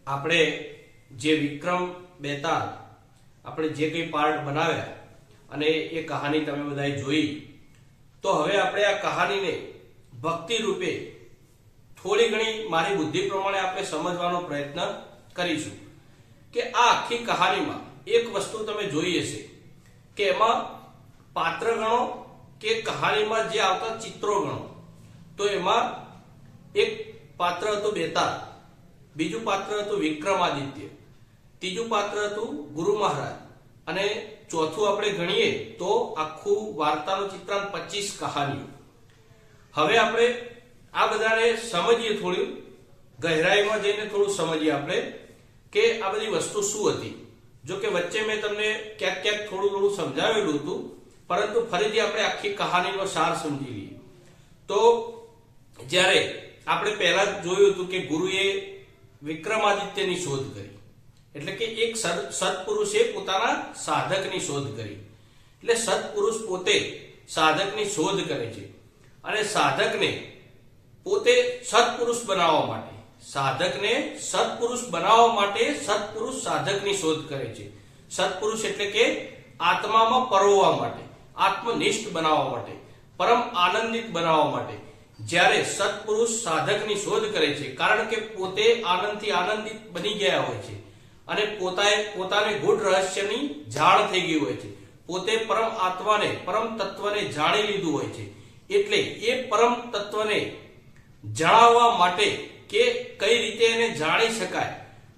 આપણે જે વિક્રમ બેતાલ આપણે જે કંઈ પાર્ટ બનાવ્યા અને એ કહાની તમે બધાએ જોઈ, તો હવે આપણે આ કહાનીને ભક્તિ રૂપે થોડી ઘણી મારી બુદ્ધિ પ્રમાણે આપણે સમજવાનો પ્રયત્ન કરીશું કે આ આખી કહાનીમાં એક વસ્તુ તમે જોઈ હશે કે એમાં પાત્ર ગણો કે કહાનીમાં જે આવતા ચિત્રો ગણો, તો એમાં એક પાત્ર હતું બેતાલ, બીજું પાત્ર હતું વિક્રમાદિત્ય, ત્રીજું પાત્ર હતું ગુરુ મહારાજ અને ચોથું આપણે ગણીએ તો આખું વાર્તાનું ચિત્રાંત 25 કહાનીઓ. હવે આપણે આ બધાને સમજીએ, થોડી ગહેરાઈમાં જઈને થોડું સમજીએ આપણે કે આ બધી વસ્તુ શું હતી. જો કે વચ્ચે મેં તમને ક્યાંક ક્યાંક થોડું સમજાવેલું હતું, પરંતુ ફરીથી આપણે આખી કહાનીનો સાર સમજી લઈએ. તો જ્યારે આપણે પહેલા જોયું હતું કે ગુરુએ વિક્રમાદિત્યની શોધ કરી, એટલે કે એક સત્પુરુષે પોતાના સાધકની શોધ કરી. એટલે સત્પુરુષ પોતે સાધકની શોધ કરે છે અને સાધકને પોતે સત્પુરુષ બનાવવા માટે, સાધકને સત્પુરુષ બનાવવા માટે સત્પુરુષ સાધકની શોધ કરે છે. સત્પુરુષ એટલે કે આત્મામાં પરોવવા માટે, આત્મનિષ્ઠ બનાવવા માટે, પરમ આનંદિત બનાવવા માટે જ્યારે સત્પુરુષ સાધકની શોધ કરે છે, કારણ કે પોતે આનંદથી આનંદિત બની ગયા હોય છે અને પોતાને ગૂઢ રહસ્યની જાણ થઈ ગઈ હોય છે, પોતે પરમ આત્માને, પરમ તત્વને જાણી લીધું હોય છે. એટલે એ પરમ તત્વને જણાવવા માટે કે કઈ રીતે એને જાણી શકાય,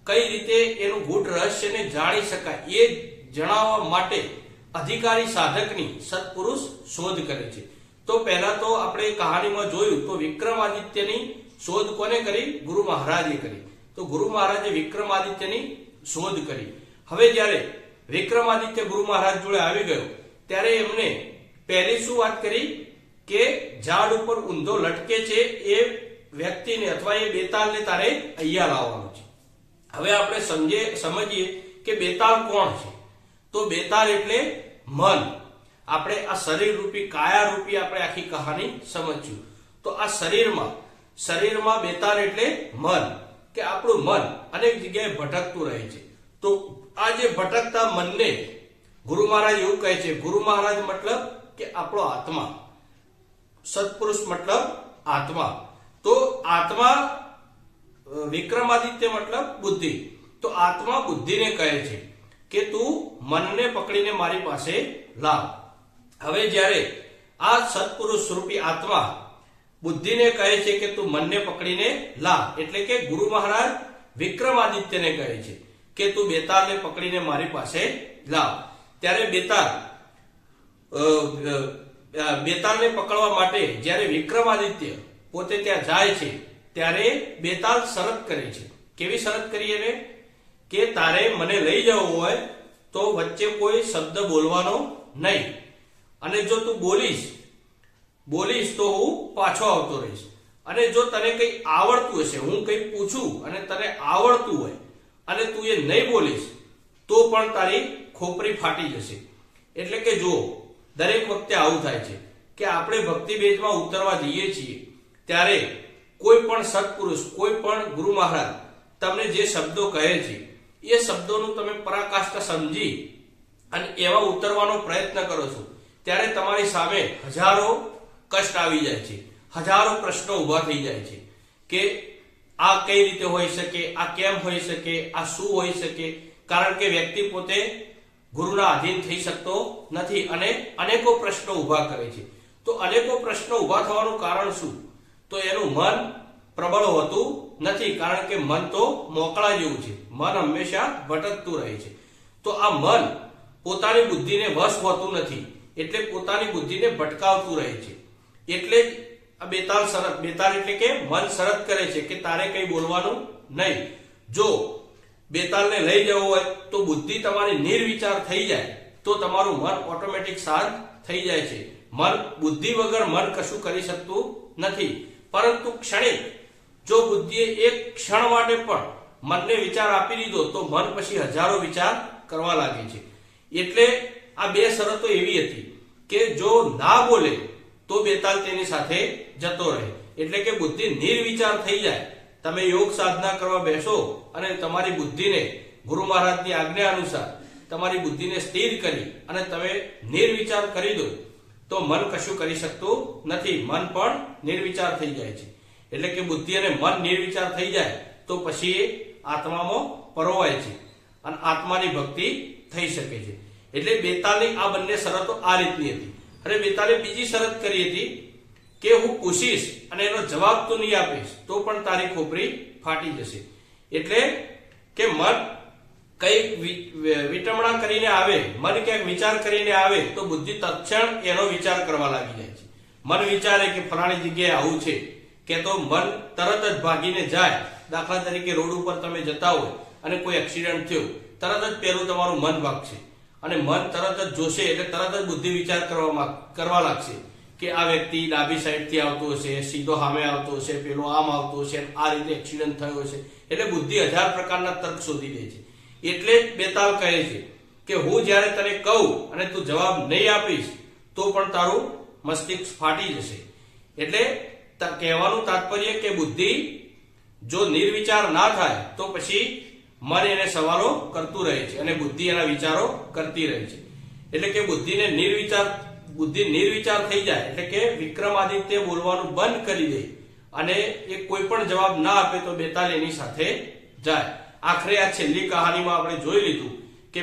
કઈ રીતે એનું ગૂઢ રહસ્યને જાણી શકાય, એ જણાવવા માટે અધિકારી સાધકની સત્પુરુષ શોધ કરે છે. તો પહેલા તો આપણે કહાનીમાં જોયું તો વિક્રમાદિત્યની શોધ કોને કરી? ગુરુ મહારાજે કરી. તો ગુરુ મહારાજે વિક્રમાદિત્યની શોધ કરી. હવે જ્યારે વિક્રમાદિત્ય ગુરુ મહારાજ જોડે આવી ગયો ત્યારે એમને પહેલી શું વાત કરી કે ઝાડ ઉપર ઊંધો લટકે છે એ વ્યક્તિને અથવા એ બેતાલને તારે અહીંયા લાવવાનો છે. હવે આપણે સમજીએ કે બેતાલ કોણ છે. તો બેતાલ એટલે મન. આપણે આ શરીર રૂપી, કાયા રૂપી આપણે આખી કહાની સમજ્યું. તો આ શરીરમાં બેતાલ એટલે મન, કે આપણું મન અનેક જગ્યાએ ભટકતું રહે છે. તો આ જે ભટકતા મનને ગુરુ મહારાજ એવું કહે છે, ગુરુ મહારાજ મતલબ કે આપણો આત્મા, સત્પુરુષ મતલબ આત્મા. તો આત્મા, વિક્રમાદિત્ય મતલબ બુદ્ધિ. તો આત્મા બુદ્ધિને કહે છે કે તું મનને પકડીને મારી પાસે લાવ. હવે જ્યારે આ સત્પુરુષ રૂપી આત્મા બુદ્ધિને કહે છે કે તું મનને પકડીને લાવ, એટલે કે ગુરુ મહારાજ વિક્રમાદિત્યને કહે છે કે તું બેતાલને પકડીને મારી પાસે લાવ. ત્યારે બેતાલને પકડવા માટે જ્યારે વિક્રમાદિત્ય પોતે ત્યાં જાય છે ત્યારે બેતાલ શરત કરે છે. કેવી શરત કરી એને? કે તારે મને લઈ જવું હોય તો વચ્ચે કોઈ શબ્દ બોલવાનો નહીં, અને જો તું બોલીશ તો હું પાછો આવતો રહીશ. અને જો તને કંઈ આવડતું હશે, હું કંઈ પૂછું અને તને આવડતું હોય અને તું એ નહીં બોલીશ તો પણ તારી ખોપરી ફાટી જશે. એટલે કે જો દરેક વખતે આવું થાય છે કે આપણે ભક્તિ બેઝમાં ઉતરવા જઈએ છીએ ત્યારે કોઈ પણ સત્પુરુષ, કોઈ પણ ગુરુ મહારાજ તમને જે શબ્દો કહે છે એ શબ્દોનું તમે પરાકાષ્ઠા સમજી અને એવા ઉતરવાનો પ્રયત્ન કરો છો ત્યારે તમારી સામે હજારો કષ્ટ આવી જાય છે, હજારો પ્રશ્નો ઉભા થઈ જાય છે કે આ કઈ રીતે હોઈ શકે, આ કેમ હોઈ શકે, આ શું હોઈ શકે. કારણ કે વ્યક્તિ પોતે ગુરુના આધીન થઈ શકતો નથી અને અનેકો પ્રશ્નો ઉભા કરે છે. તો અનેકો પ્રશ્નો ઉભા થવાનું કારણ શું? તો એનું મન પ્રબળ હોતું નથી, કારણ કે મન તો મોકળા જેવું છે, મન હંમેશા ભટકતું રહે છે. તો આ મન પોતાની બુદ્ધિને વશ હોતું નથી, એટલે પોતાની બુદ્ધિને ભટકાવતું રહે છે. એટલે જ આ બેતાલ એટલે કે મન શરત કરે છે કે તારે કંઈ બોલવાનું નહીં. જો બેતાલને લઈ જવો હોય તો બુદ્ધિ તમારી નિર્વિચાર થઈ જાય તો તમારું મન ઓટોમેટિક શાંત થઈ જાય છે. બુદ્ધિ વગર મન કશું કરી શકતું નથી, પરંતુ ક્ષણિક જો બુદ્ધિએ એક ક્ષણ માટે પણ મનને વિચાર આપી દીધો તો મન પછી હજારો વિચાર કરવા લાગે છે. એટલે આ બે શરતો એવી હતી કે જો ના બોલે તો બેતાલ તેની સાથે જતો રહે, એટલે કે બુદ્ધિ નિર્વિચાર થઈ જાય તમે યોગ સાધના કરવા બેસો અને તમારી બુદ્ધિને ગુરુ મહારાજની આજ્ઞા અનુસાર તમારી બુદ્ધિને સ્થિર કરી અને તમે નિર્વિચાર કરી દો તો મન કશું કરી શકતું નથી. મન પણ નિર્વિચાર થઈ જાય છે. એટલે કે બુદ્ધિ અને મન નિર્વિચાર થઈ જાય તો પછી એ આત્મામાં પરોવાય છે અને આત્માની ભક્તિ થઈ શકે છે. એટલે બેતાલની આ બંને શરતો આ રીતની હતી. અને બેતાલે બીજી શરત કરી હતી કે હું પૂછીશ અને એનો જવાબ તું નહીં આપીશ તો પણ તારી ખોપરી ફાટી જશે. એટલે કે મન કઈ વિટમણા કરીને આવે, મન ક્યાંક વિચાર કરીને આવે તો બુદ્ધિ તત્ક્ષણ એનો વિચાર કરવા લાગી જાય છે. મન વિચારે કે ફલાણી જગ્યાએ આવું છે કે તો મન તરત જ ભાગીને જાય. દાખલા તરીકે રોડ ઉપર તમે જતા હોય અને કોઈ એક્સિડન્ટ થયો, તરત જ પેલું તમારું મન ભાગશે અને મન તરત જ જોશે એટલે તરત જ બુદ્ધિ વિચાર કરવા લાગશે કે આ વ્યક્તિ ડાબી સાઈડથી આવતો હશે, સીધો સામે આવતો હશે, પેલો આમ આવતો હશે, આ રીતે એક્સિડન્ટ થયો હશે. એટલે બુદ્ધિ 1000 પ્રકારના તર્ક શોધી દે છે. એટલે જ બેતાલ કહે છે કે હું જ્યારે તને કહું અને તું જવાબ નહીં આપીશ તો પણ તારું મસ્તિષ્ક ફાટી જશે. એટલે કહેવાનું તાત્પર્ય કે બુદ્ધિ જો નિર્વિચાર ના થાય તો પછી મન એને સવાલો કરતું રહે છે અને બુદ્ધિ એના વિચારો કરતી રહે છે. એટલે કે બુદ્ધિ નિર્વિચાર થઈ જાય એટલે કે વિક્રમાદિત્ય બોલવાનું બંધ કરી દે અને એ કોઈ પણ જવાબ ના આપે તો બેતાલ એની સાથે જાય. આખરે આ છેલ્લી કહાનીમાં આપણે જોઈ લીધું કે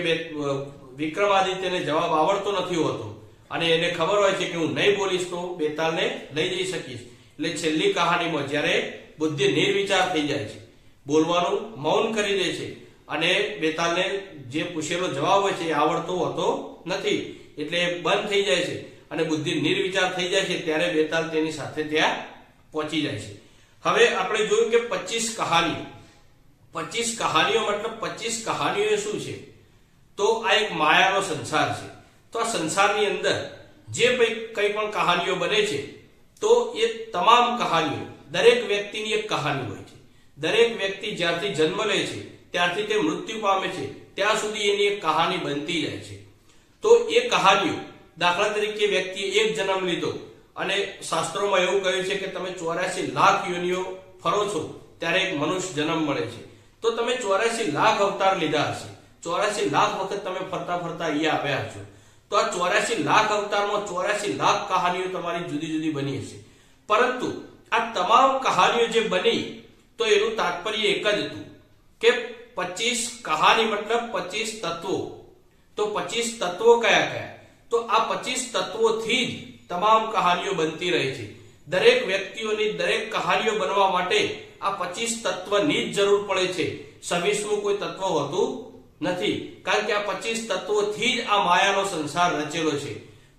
વિક્રમાદિત્યને જવાબ આવડતો નથી હોતો અને એને ખબર હોય છે કે હું નહીં બોલીશ તો બેતાલને લઈ જઈ શકીશ. એટલે છેલ્લી કહાનીમાં જ્યારે બુદ્ધિ નિર્વિચાર થઈ જાય છે, બોલવાનું મૌન કરી દે છે અને બેતાલને જે પૂછેલો જવાબ હોય છે એ આવડતો હોતો નથી એટલે બંધ થઈ જાય છે અને બુદ્ધિ નિર્વિચાર થઈ જાય છે ત્યારે બેતાલ તેની સાથે ત્યાં પહોંચી જાય છે. હવે આપણે જોયું કે 25 કહાનીઓ. 25 કહાનીઓ મતલબ 25 કહાનીઓ શું છે? તો આ એક માયાનો સંસાર છે. તો આ સંસારની અંદર જે કંઈ પણ કહાનીઓ બને છે તો એ તમામ કહાનીઓ દરેક વ્યક્તિની એક કહાની હોય છે. દરેક વ્યક્તિ જ્યારથી જન્મ લે છે ત્યારથી તે મૃત્યુ પામે છે ત્યાં સુધી એની એક કહાની બનતી જાય છે. તો એ કહાનીઓ દાખલા તરીકે વ્યક્તિએ એક જન્મ લીધો અને શાસ્ત્રોમાં એવું કહ્યું છે કે તમે 84 લાખ યોનિઓ ફરો છો ત્યારે એક મનુષ્ય જન્મ મળે છે. તો તમે 84 લાખ અવતાર લીધા હશે, 84 લાખ વખત તમે ફરતા ફરતા અહીંયા આવ્યા છો. તો આ 84 લાખ અવતારમાં 84 લાખ કહાનીઓ તમારી જુદી જુદી બની હશે. પરંતુ આ તમામ કહાનીઓ જે બની તો એનું તાત્પર્ય એક જ હતું કે 25 કહાની મતલબ 25 તત્વો. તો 25 તત્વો કયા કયા? તો આ 25 તત્વોથી જ તમામ કહાનીઓ બનતી રહી છે. દરેક વ્યક્તિઓની દરેક કહાનીઓ બનવા માટે આ 25 તત્વની જ જરૂર પડે છે. 26મું કોઈ તત્વ હોતું નથી કારણ કે આ 25 તત્વોથી જ આ માયાનો સંસાર રચેલો છે.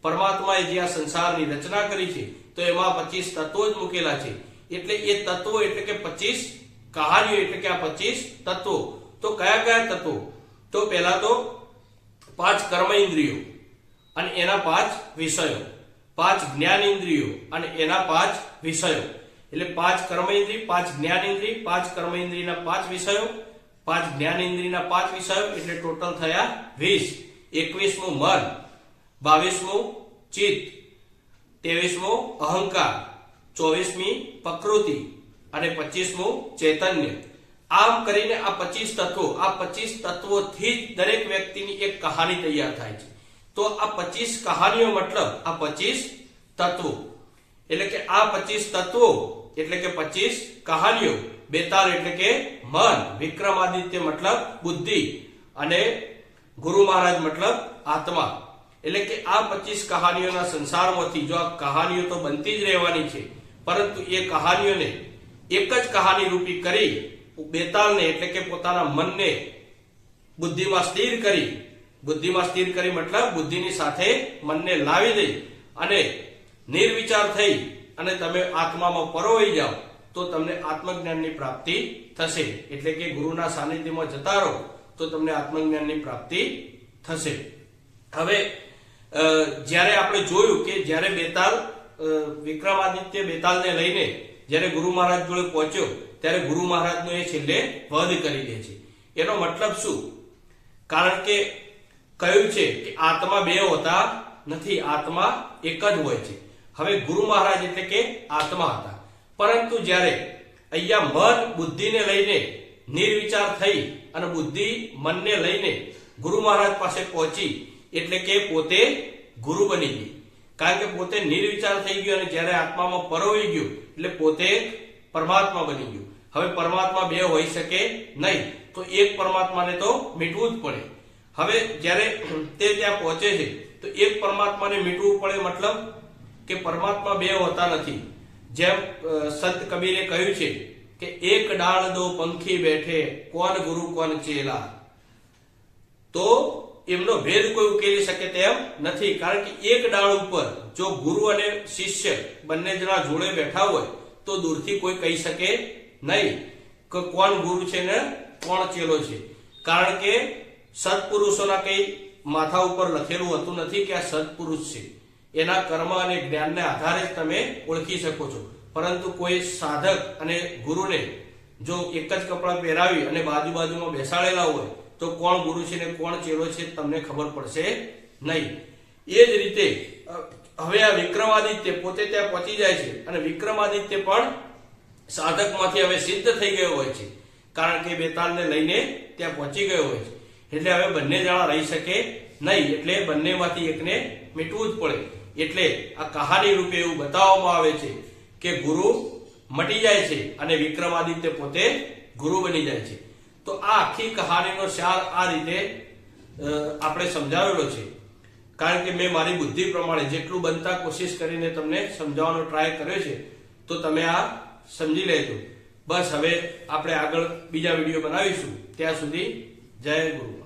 પરમાત્માએ જે આ સંસારની રચના કરી છે તો એમાં 25 તત્વો જ મૂકેલા છે. એટલે એ તત્વો એટલે કે 25 કહાનીઓ એટલે કે આ 25 તત્વો. તો કયા કયા તત્વો? તો પહેલા તો 5 કર્મેન્દ્રિયો અને એના 5 વિષયો, 5 જ્ઞાનેન્દ્રિયો અને એના 5 વિષયો. એટલે 5 કર્મેન્દ્રિય, 5 જ્ઞાનેન્દ્રિય, 5 કર્મેન્દ્રિયના 5 વિષયો, 5 જ્ઞાનેન્દ્રિયના 5 વિષયો એટલે ટોટલ થયા 20. 21મું મન, 22મું ચિત્ત, 23મું અહંકાર, 24મી પ્રકૃતિ અને 25મું ચૈતન્ય. આમ કરીને આ 25 તત્વો, આ 25 તત્વોથી જ દરેક વ્યક્તિની એક કહાની તૈયાર થાય છે. તો આ 25 કહાનીઓ મતલબ આ 25 તત્વો. એટલે કે આ 25 તત્વો એટલે કે 25 કહાનીઓ. બેતાલ એટલે કે મન, વિક્રમાદિત્ય મતલબ બુદ્ધિ અને ગુરુ મહારાજ મતલબ આત્મા. એટલે કે આ 25 કહાનીઓના સંસારમાંથી જો આ કહાનીઓ તો બનતી જ રહેવાની છે પરંતુ એ કહાનીઓને એક જ કહાની રૂપી કરી બેતાલને એટલે કે પોતાના મનને બુદ્ધિમાં સ્થિર કરી મતલબ બુદ્ધિની સાથે મનને લાવી દઈ અને નિર્વિચાર થઈ અને તમે આત્મામાં પરોવાઈ જાઓ તો તમને આત્મજ્ઞાનની પ્રાપ્તિ થશે. એટલે કે ગુરુના સાનિધ્યમાં જતા રહો તો તમને આત્મજ્ઞાનની પ્રાપ્તિ થશે. હવે જ્યારે આપણે જોયું કે જ્યારે બેતાલ વિક્રમાદિત્ય બેતાલને લઈને જ્યારે ગુરુ મહારાજ જોડે પહોંચ્યો ત્યારે ગુરુ મહારાજનો એ છેલ્લે વધ કરી દે છે. એનો મતલબ શું? કારણ કે કહ્યું છે કે આત્મા બે હોતા નથી, આત્મા એક જ હોય છે. હવે ગુરુ મહારાજ એટલે કે આત્મા હતા પરંતુ જ્યારે અહીંયા મન બુદ્ધિને લઈને નિર્વિચાર થઈ અને બુદ્ધિ મનને લઈને ગુરુ મહારાજ પાસે પહોંચી એટલે કે પોતે ગુરુ બની ગઈ, કારણ કે પોતે નિર્વિચાર થઈ ગયો અને જ્યારે આત્મામાં પરોવી ગયું એટલે પોતે પરમાત્મા બની ગયું. હવે પરમાત્મા બે હોઈ શકે નહીં, તો એક પરમાત્માને તો મીટવું જ પડે. હવે જ્યારે તે ત્યાં પહોંચે છે તો એક પરમાત્માને મીટવું પડે, મતલબ કે પરમાત્મા બે હોતા નથી. જેમ સંત કબીરે કહ્યું છે કે એક ડાળ દો પંખી બેઠે, કોણ ગુરુ કોણ ચેલા. તો એમનો ભેદ કોઈ ઉકેલી શકે તેમ નથી, કારણ કે એક ડાળ ઉપર જો ગુરુ અને શિષ્ય બંને જણા જોડે બેઠા હોય તો દૂરથી કોઈ કહી શકે નહીં કે કોણ ગુરુ છે ને કોણ ચેલો છે, કારણ કે સત્પુરુષોના કઈ માથા ઉપર લખેલું હોતું નથી કે આ સત્પુરુષ છે. એના કર્મ અને જ્ઞાનને આધારે જ તમે ઓળખી શકો છો. પરંતુ કોઈ સાધક અને ગુરુને જો એક જ કપડાં પહેરાવી અને બાજુમાં બેસાડેલા હોય તો કોણ ગુરુ છે ને કોણ ચેલો છે તમને ખબર પડશે નહીં. એ જ રીતે હવે આ વિક્રમાદિત્ય પોતે ત્યાં પહોંચી જાય છે અને વિક્રમાદિત્ય પણ સાધકમાંથી હવે સિદ્ધ થઈ ગયો હોય છે, કારણ કે બેતાલને લઈને ત્યાં પહોંચી ગયો હોય છે. એટલે હવે બંને જણા રહી શકે નહીં, એટલે બંનેમાંથી એકને મીટવું જ પડે. એટલે આ કહાની રૂપે એવું બતાવવામાં આવે છે કે ગુરુ મટી જાય છે અને વિક્રમાદિત્ય પોતે ગુરુ બની જાય છે. તો આ આખી કહાનીનો સાર આ રીતે આપણે સમજાવેલો છે, કારણ કે મેં મારી બુદ્ધિ પ્રમાણે જેટલું બનતા કોશિશ કરીને તમને સમજાવવાનો ટ્રાય કર્યો છે, તો તમે આ સમજી લેજો. બસ હવે આપણે આગળ બીજા વિડીયો બનાવીશું. ત્યાં સુધી જય ગુરુ.